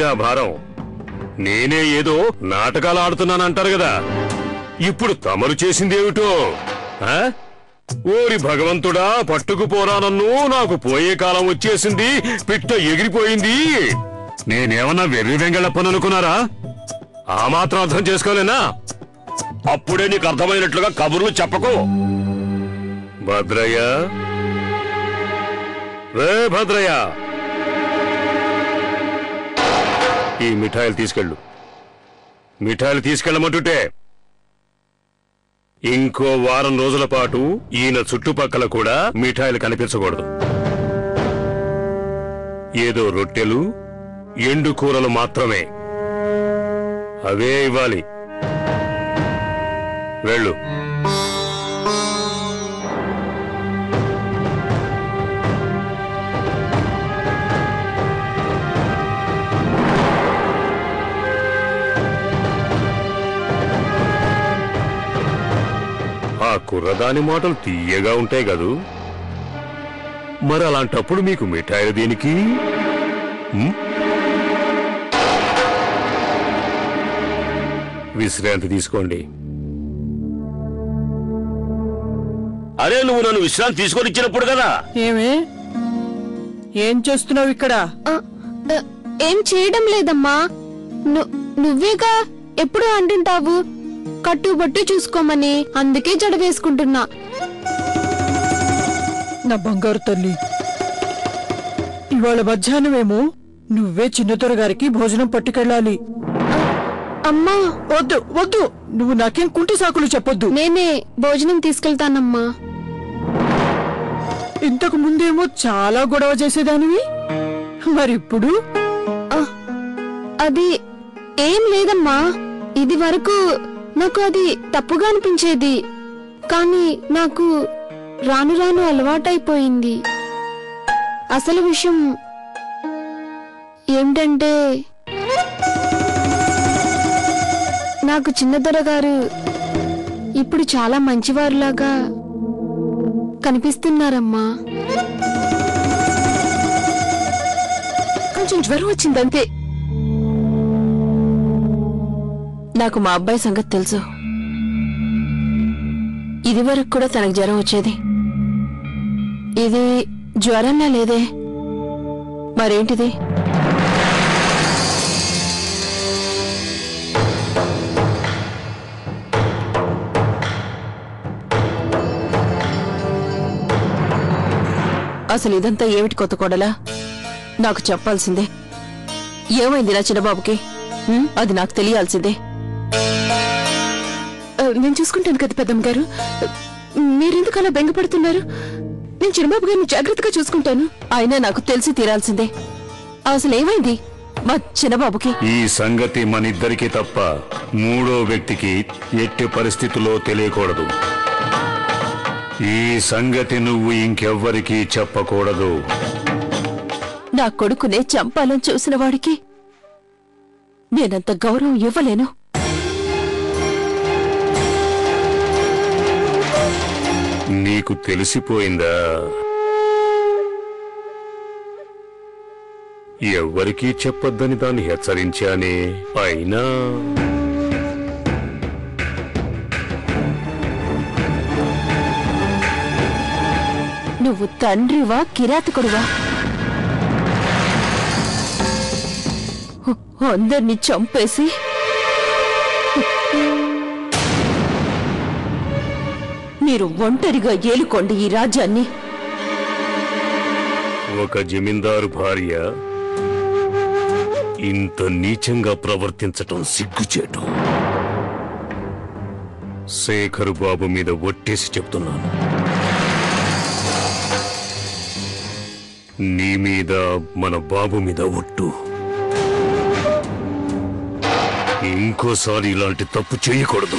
ఆ భారం? నేనే ఏదో నాటకాలు ఆడుతున్నానంటారు కదా, ఇప్పుడు తమరు చేసిందేమిటో? ఓరి భగవంతుడా, పట్టుకుపోరా నన్ను, నాకు పోయే కాలం వచ్చేసింది, పిట్ట ఎగిరిపోయింది. నేనేమన్నా వెర్రి వెంగళప్పననుకున్నారా? ఆ మాత్రం అర్థం చేసుకోలేనా? అప్పుడే నీకు అర్థమైనట్లుగా కబుర్లు చెప్పకు. భద్రయ్య, రే భద్రయ్య, ఈ మిఠాయిలు తీసుకెళ్ళు. మిఠాయిలు తీసుకెళ్ళమంటుంటే ఇంకో వారం రోజుల పాటు ఈయన చుట్టుపక్కల కూడా మిఠాయిలు కనిపించకూడదు. ఏదో రొట్టెలు, ఎండు కూరలు మాత్రమే, అవే ఇవ్వాలి. వెళ్ళు. ఆ కుర్రదాని మాటలు తీయగా ఉంటాయి కదూ, మరి అలాంటప్పుడు మీకు మిఠాయిలు దేనికి? విశ్రాంతి తీసుకోండి. అరే, నువ్వు నన్ను విశ్రాంతి తీసుకొని ఇచ్చినప్పుడు కదా. ఏం చేస్తున్నావు ఇక్కడ? ఏం చేయడం లేదమ్మా, నువ్వేగా ఎప్పుడు అంటుంటావు కట్టుబట్టు చూసుకోమని, అందుకే జడ వేసుకుంటున్నా. నా బంగారు తల్లి, ఇవాళ మధ్యాహ్నమేమో నువ్వే చిన్నతొర గారికి భోజనం పట్టుకెళ్ళాలి. అమ్మా వద్దు వద్దు, నువ్వు నాకేం కుంటి సాకులు చెప్పొద్దు. నేనే భోజనం తీసుకెళ్తానమ్మా. ఇంతకు ముందేమో చాలా గొడవ చేసేదానివి, మరిప్పుడు? అది ఏం లేదమ్మా, ఇది వరకు నాకు అది తప్పుగా అనిపించేది, కానీ నాకు రాను రాను అలవాటైపోయింది. అసలు విషయం ఏమిటంటే, నాకు చిన్నదొర గారు ఇప్పుడు చాలా మంచివారులాగా కనిపిస్తున్నారమ్మా. కొంచెం జ్వరం వచ్చిందంతే. నాకు మా అబ్బాయి సంగతి తెలుసు. ఇది వరకు కూడా తనకు జ్వరం వచ్చేది. ఇది జ్వరంలా లేదే, మరేంటిది? అసలు ఇదంతా ఏమిటి కొత్త కోడలా? నాకు చెప్పాల్సిందే. ఏమైంది నా చిన్నబాబుకి? అది నాకు తెలియాల్సిందే. నేను చూసుకుంటాను కదా పెద్దమ్మ గారు, మీరెందుకు అలా బెంగపడుతున్నారు? నేను చిన్నబాబు గారిని జాగ్రత్తగా చూసుకుంటాను. అయినా నాకు తెలిసి తీరాల్సిందే. అసలు ఏమైంది మా చిన్నబాబుకి? ఈ సంగతి మనిద్దరికి తప్ప మూడో వ్యక్తికి ఎట్టి పరిస్థితుల్లో తెలియకూడదు. ఈ సంగతి నువ్వు ఇంకెవ్వరికీ చెప్పకూడదు. నా కొడుకునే చంపాలని చూసిన వాడికి నేనంత గౌరవం ఇవ్వలేను. నీకు తెలిసిపోయిందా? ఎవ్వరికీ చెప్పొద్దని దాన్ని హెచ్చరించానే, అయినా నువ్వు తండ్రివా కిరాతకుడువా? అందర్నీ చంపేసి మీరు ఒంటరిగా ఏలుకోండి ఈ రాజ్యాన్ని. ఒక జమీందారు భార్య ఇంత నీచంగా ప్రవర్తించటం సిగ్గుచేటు. శేఖర్ బాబు మీద ఒట్టేసి చెప్తున్నాను, నీ మీద మన బాబు మీద ఒట్టు. ఇంకోసారి ఇలాంటి తప్పు చేయకూడదు.